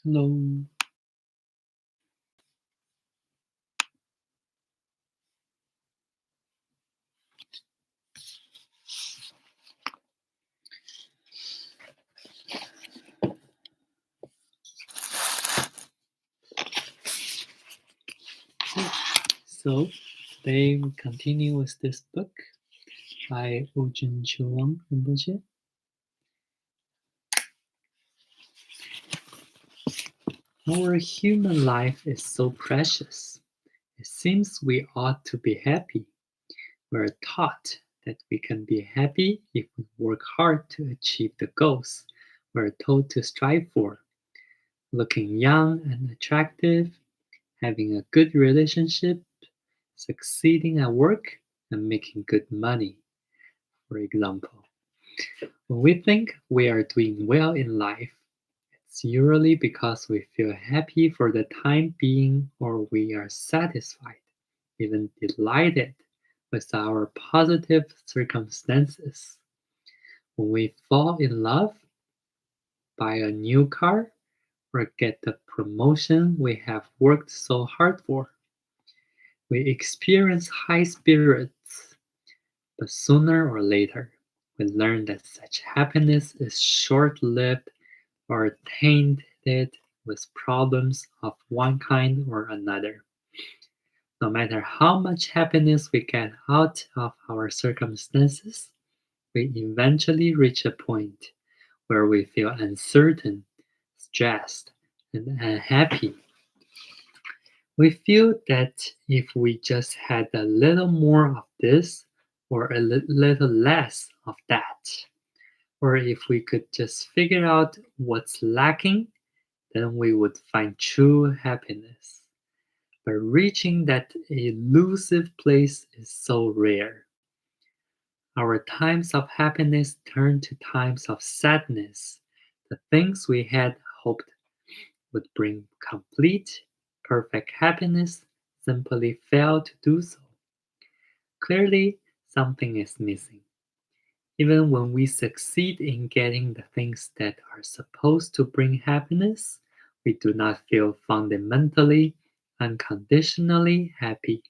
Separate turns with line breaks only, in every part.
Hello. So today we continue with this book by Orgyen Chowang Rinpoche. Our human life is so precious. It seems we ought to be happy. We're taught that we can be happy if we work hard to achieve the goals we're told to strive for. Looking young and attractive, having a good relationship, succeeding at work, and making good money, for example. When we think we are doing well in life, it's usually because we feel happy for the time being or we are satisfied, even delighted with our positive circumstances. When we fall in love, buy a new car, or get the promotion we have worked so hard for, we experience high spirits, but sooner or later, we learn that such happiness is short-lived or tainted with problems of one kind or another. No matter how much happiness we get out of our circumstances, we eventually reach a point where we feel uncertain, stressed, and unhappy. We feel that if we just had a little more of this or a little less of that, or if we could just figure out what's lacking, then we would find true happiness. But reaching that elusive place is so rare. Our times of happiness turn to times of sadness. The things we had hoped would bring complete, perfect happiness simply fail to do so. Clearly, something is missing. Even when we succeed in getting the things that are supposed to bring happiness, we do not feel fundamentally, unconditionally happy.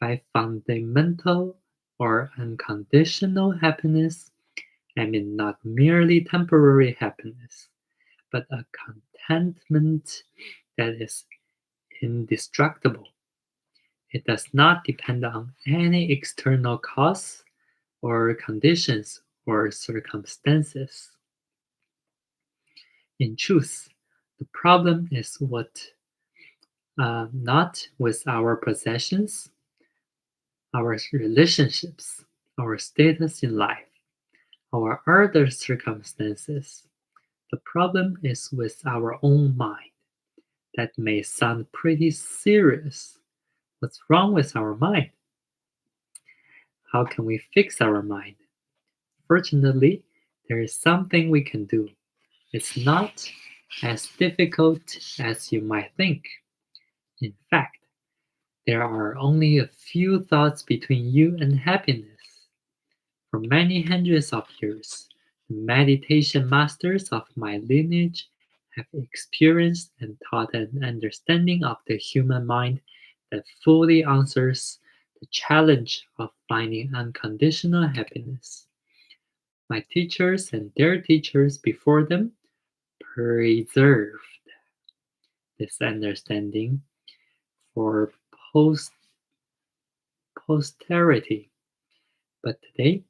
By fundamental or unconditional happiness, I mean not merely temporary happiness, but a contentment that is indestructible. It does not depend on any external cause or conditions or circumstances. In truth, the problem is not with our possessions, our relationships, our status in life, our other circumstances. The problem is with our own mind. That may sound pretty serious. What's wrong with our mind? How can we fix our mind? Fortunately, there is something we can do. It's not as difficult as you might think. In fact, there are only a few thoughts between you and happiness. For many hundreds of years, the meditation masters of my lineage have experienced and taught an understanding of the human mind that fully answers the challenge of finding unconditional happiness. My teachers and their teachers before them preserved this understanding for posterity. But today,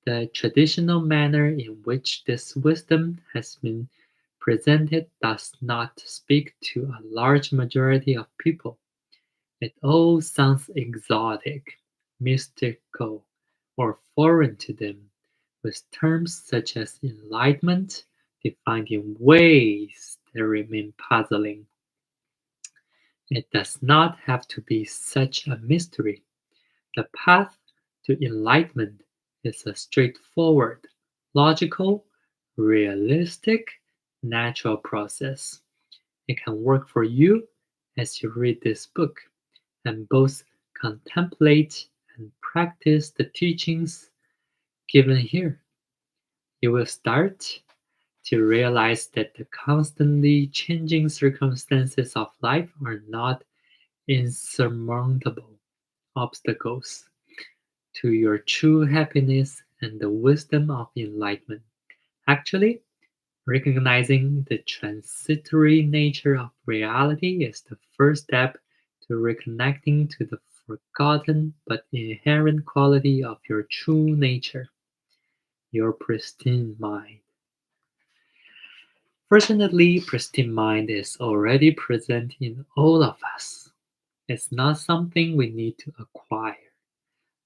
the traditional manner in which this wisdom has been presented does not speak to a large majority of people. It all sounds exotic, mystical, or foreign to them, with terms such as enlightenment defined in ways that remain puzzling. It does not have to be such a mystery. The path to enlightenment is a straightforward, logical, realistic, natural process. It can work for you as you read this book and both contemplate and practice the teachings given here. You will start to realize that the constantly changing circumstances of life are not insurmountable obstacles to your true happiness and the wisdom of enlightenment. Actually, recognizing the transitory nature of reality is the first step to reconnecting to the forgotten but inherent quality of your true nature, your pristine mind. Fortunately, pristine mind is already present in all of us. It's not something we need to acquire,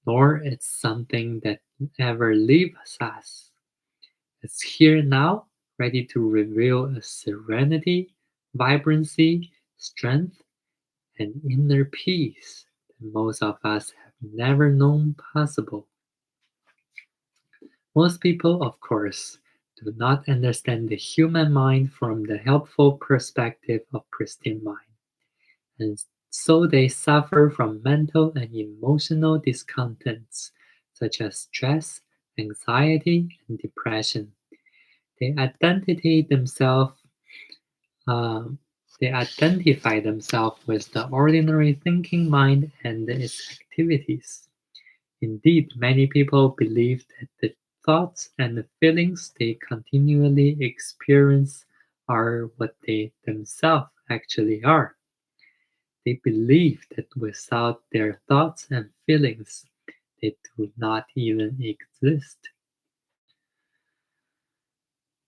nor it's something that ever leaves us. It's here now, ready to reveal a serenity, vibrancy, strength, and inner peace that most of us have never known possible. Most people, of course, do not understand the human mind from the helpful perspective of pristine mind, and so they suffer from mental and emotional discontents such as stress, anxiety, and depression. They identity themselves um, they identify themselves with the ordinary thinking mind and its activities. Indeed, many people believe that the thoughts and the feelings they continually experience are what they themselves actually are. They believe that without their thoughts and feelings, they do not even exist.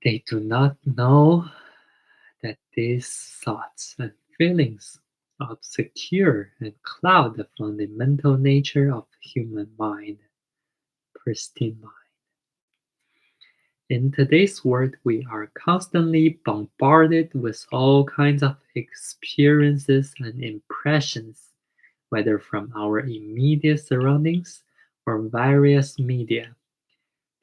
They do not know that these thoughts and feelings obscure and cloud the fundamental nature of human mind, pristine mind. In today's world, we are constantly bombarded with all kinds of experiences and impressions, whether from our immediate surroundings or various media.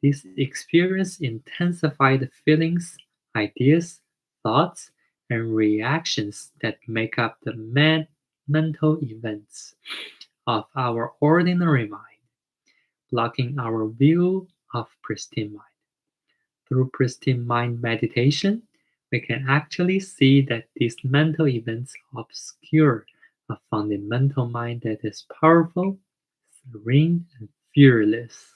These experiences intensify the feelings, ideas, thoughts, and reactions that make up the mental events of our ordinary mind, blocking our view of pristine mind. Through pristine mind meditation, we can actually see that these mental events obscure a fundamental mind that is powerful, serene, and fearless.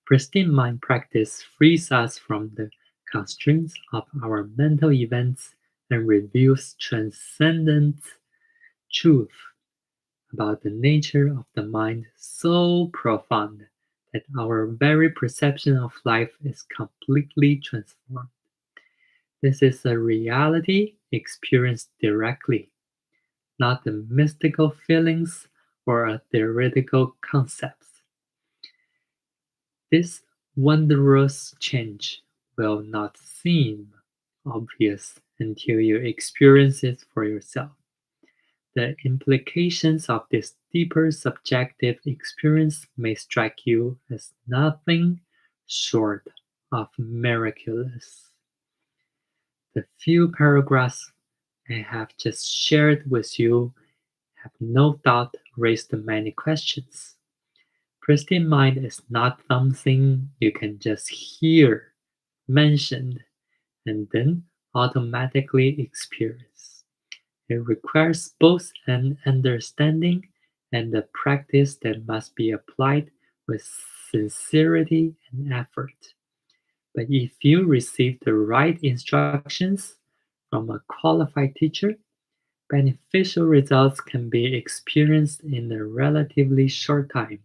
Pristine mind practice frees us from the constraints of our mental events and reveals transcendent truth about the nature of the mind so profound that our very perception of life is completely transformed. This is a reality experienced directly, not the mystical feelings or a theoretical concepts. This wondrous change will not seem obvious until you experience it for yourself. The implications of this deeper subjective experience may strike you as nothing short of miraculous. The few paragraphs I have just shared with you have no doubt raised many questions. Pristine mind is not something you can just hear mentioned and then automatically experience. It requires both an understanding and a practice that must be applied with sincerity and effort. But if you receive the right instructions from a qualified teacher, beneficial results can be experienced in a relatively short time.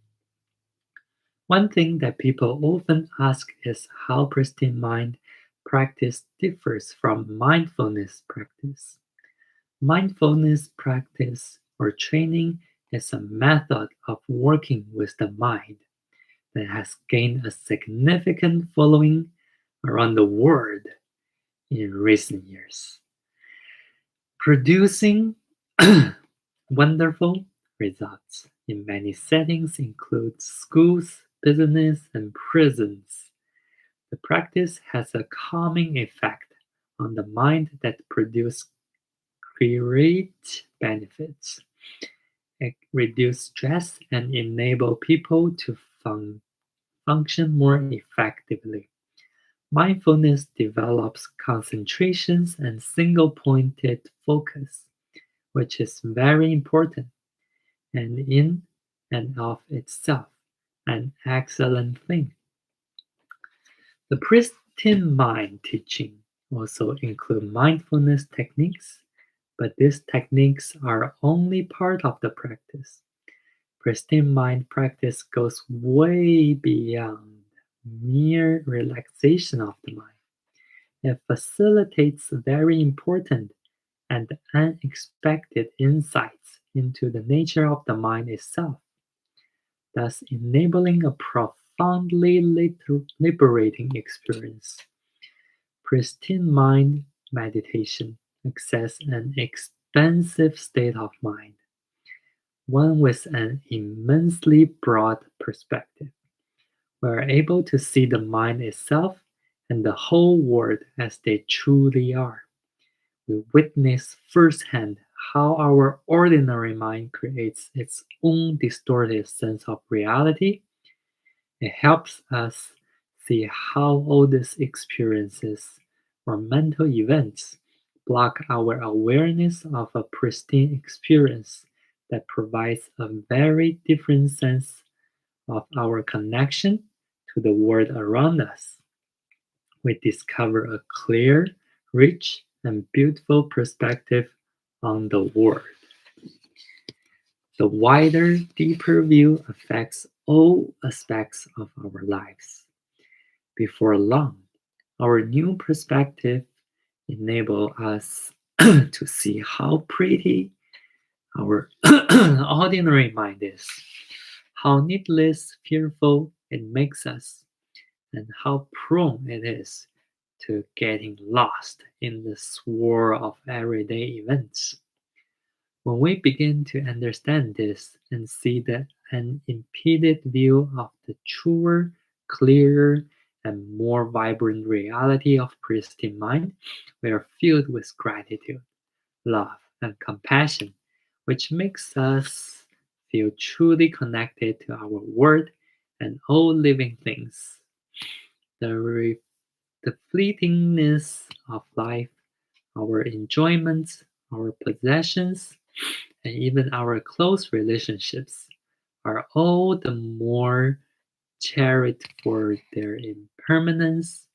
One thing that people often ask is how pristine mind practice differs from mindfulness practice. Mindfulness practice or training is a method of working with the mind that has gained a significant following around the world in recent years, producing wonderful results in many settings, include schools, business, and prisons. The practice has a calming effect on the mind that produces great benefits. It reduces stress and enable people to function more effectively. Mindfulness develops concentrations and single-pointed focus, which is very important and in and of itself an excellent thing. The Pristine Mind teaching also include mindfulness techniques, but these techniques are only part of the practice. Pristine Mind practice goes way beyond mere relaxation of the mind. It facilitates very important and unexpected insights into the nature of the mind itself, thus enabling a profoundly liberating experience. Pristine mind meditation access an expansive state of mind, one with an immensely broad perspective. We are able to see the mind itself and the whole world as they truly are. We witness firsthand how our ordinary mind creates its own distorted sense of reality. It helps us see how all these experiences or mental events block our awareness of a pristine experience that provides a very different sense of our connection to the world around us. We discover a clear, rich, and beautiful perspective on the world. The wider, deeper view affects all aspects of our lives. Before long, our new perspective enable us to see how pretty our ordinary mind is, how needless fearful it makes us, and how prone it is to getting lost in the swirl of everyday events. When we begin to understand this and see the unimpeded view of the truer, clearer, and more vibrant reality of pristine mind, we are filled with gratitude, love, and compassion, which makes us feel truly connected to our world and all living things. The the fleetingness of life, our enjoyments, our possessions, and even our close relationships are all the more cherished for their impermanence.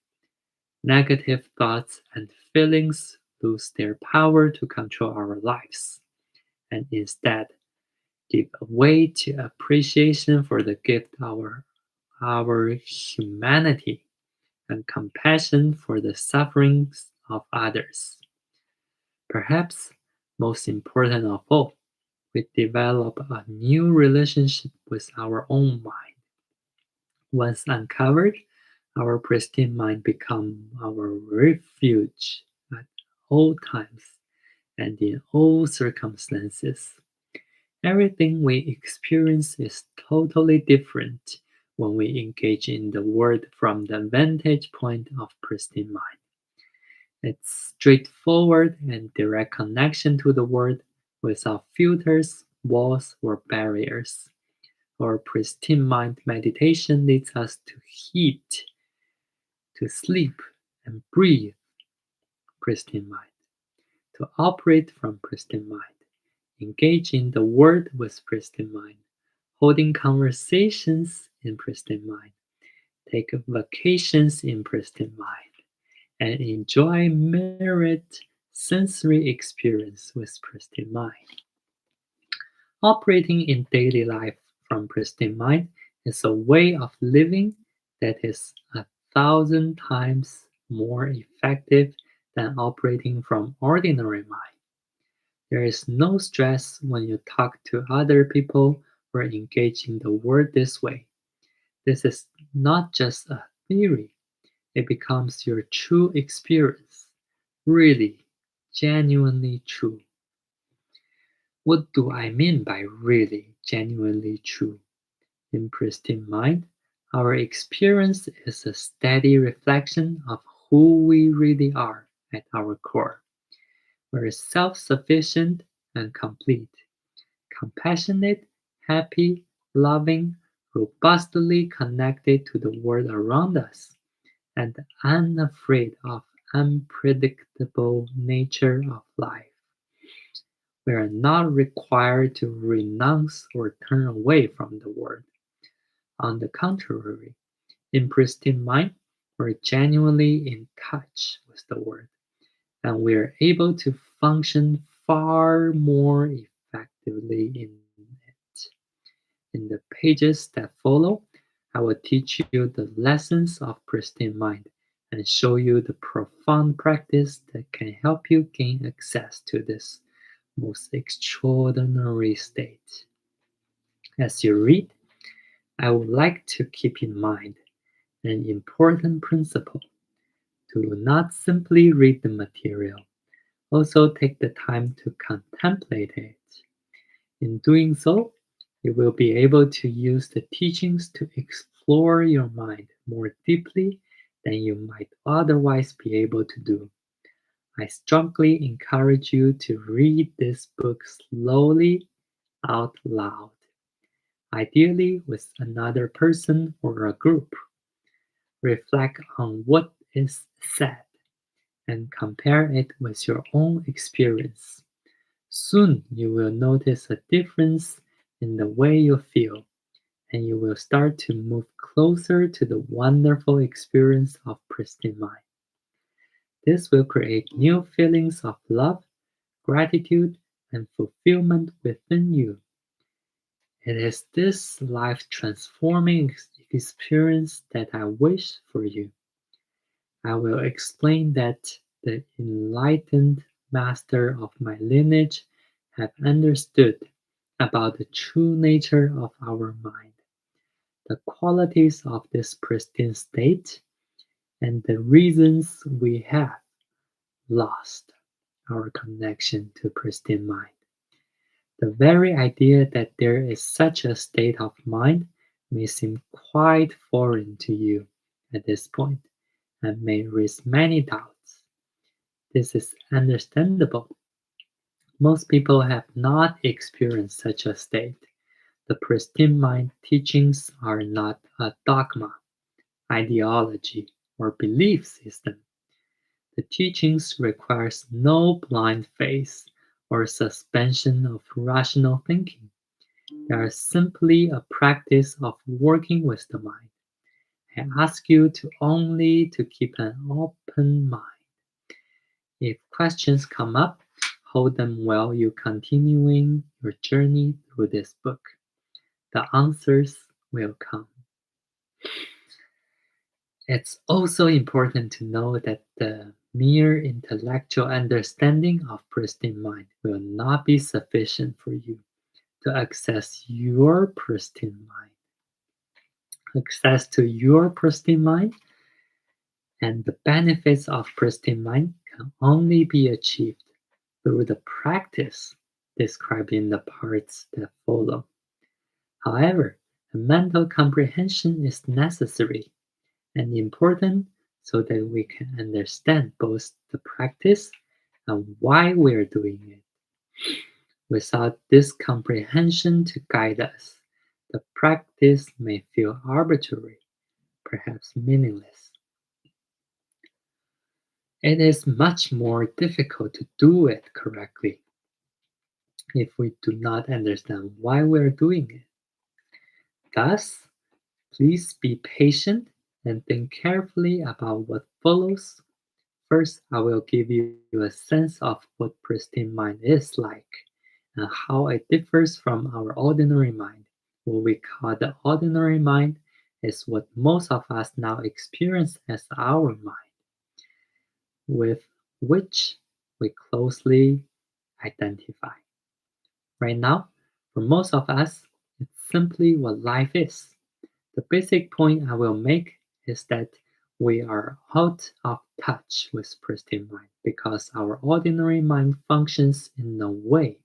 Negative thoughts and feelings lose their power to control our lives, and instead give way to appreciation for the gift of our humanity and compassion for the sufferings of others. Perhaps most important of all, we develop a new relationship with our own mind. Once uncovered, our pristine mind becomes our refuge at all times and in all circumstances. Everything we experience is totally different when we engage in the world from the vantage point of pristine mind. Its straightforward and direct connection to the world without filters, walls, or barriers. Our pristine mind meditation leads us to heat, to sleep, and breathe pristine mind, to operate from pristine mind, engage in the world with pristine mind, holding conversations in pristine mind, take vacations in pristine mind, and enjoy myriad sensory experience with pristine mind. Operating in daily life from pristine mind is a way of living that is 1,000 times more effective than operating from ordinary mind. There is no stress when you talk to other people or engage in the world this way. This is not just a theory, it becomes your true experience, really, genuinely true. What do I mean by really, genuinely true? In pristine mind, our experience is a steady reflection of who we really are at our core. We're self-sufficient and complete, compassionate, happy, loving, robustly connected to the world around us, and unafraid of unpredictable nature of life. We are not required to renounce or turn away from the world. On the contrary, in pristine mind, we're genuinely in touch with the world, and we are able to function far more effectively in it. In the pages that follow, I will teach you the lessons of pristine mind and show you the profound practice that can help you gain access to this most extraordinary state. As you read, I would like to keep in mind an important principle. Do not simply read the material. Also take the time to contemplate it. In doing so, you will be able to use the teachings to explore your mind more deeply than you might otherwise be able to do. I strongly encourage you to read this book slowly out loud, ideally with another person or a group. Reflect on what is said and compare it with your own experience. Soon you will notice a difference in the way you feel, and you will start to move closer to the wonderful experience of pristine mind. This will create new feelings of love, gratitude, and fulfillment within you. It is this life-transforming experience that I wish for you. I will explain that the enlightened master of my lineage have understood about the true nature of our mind, the qualities of this pristine state, and the reasons we have lost our connection to pristine mind. The very idea that there is such a state of mind may seem quite foreign to you at this point and may raise many doubts. This is understandable. Most people have not experienced such a state. The pristine mind teachings are not a dogma, ideology, or belief system. The teachings requires no blind faith or suspension of rational thinking. They are simply a practice of working with the mind. I ask you to only to keep an open mind. If questions come up, hold them while you continuing your journey through this book. The answers will come. It's also important to know that the mere intellectual understanding of pristine mind will not be sufficient for you to access your pristine mind. Access to your pristine mind and the benefits of pristine mind can only be achieved through the practice described in the parts that follow. However, a mental comprehension is necessary and important so that we can understand both the practice and why we are doing it. Without this comprehension to guide us, the practice may feel arbitrary, perhaps meaningless. It is much more difficult to do it correctly if we do not understand why we are doing it. Thus, please be patient and think carefully about what follows. First, I will give you a sense of what pristine mind is like and how it differs from our ordinary mind. What we call the ordinary mind is what most of us now experience as our mind, with which we closely identify. Right now, for most of us, it's simply what life is. The basic point I will make is that we are out of touch with pristine mind because our ordinary mind functions in a way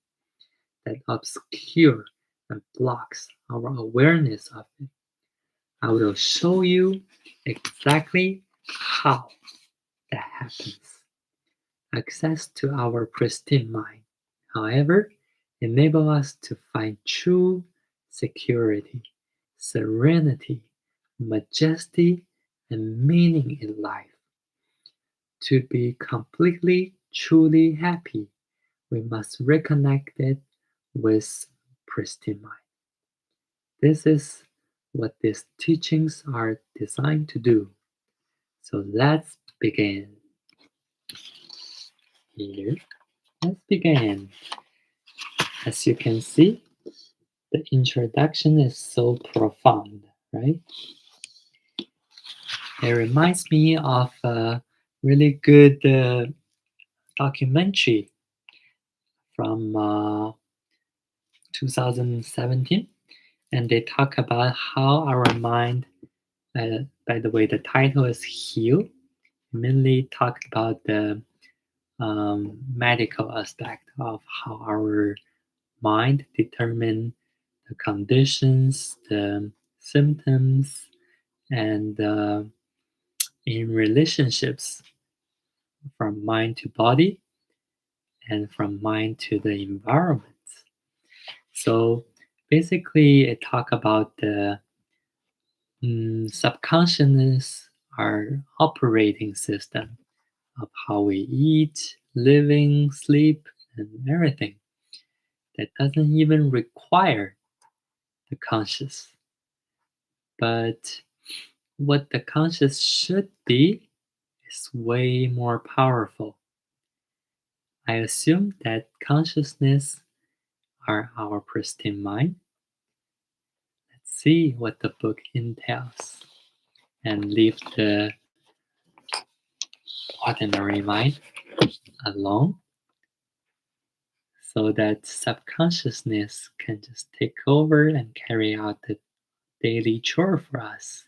that obscures and blocks our awareness of it. I will show you exactly how that happens. Access to our pristine mind, however, enable us to find true security, serenity, majesty, and meaning in life. To be completely, truly happy, we must reconnect it with pristine mind. This is what these teachings are designed to do. So let's begin. Here, let's begin. As you can see, the introduction is so profound, right? It reminds me of a really good documentary from 2017, and they talk about how our mind, by the way, the title is Heal, mainly talked about the medical aspect of how our mind determine the conditions, the symptoms, and in relationships from mind to body and from mind to the environment. So basically, it talk about the subconsciousness, our operating system of how we eat, living, sleep, and everything that doesn't even require the conscious. But what the conscious should be is way more powerful. I assume that consciousness are our pristine mind. Let's see what the book entails and leave the ordinary mind alone so that subconsciousness can just take over and carry out the daily chore for us.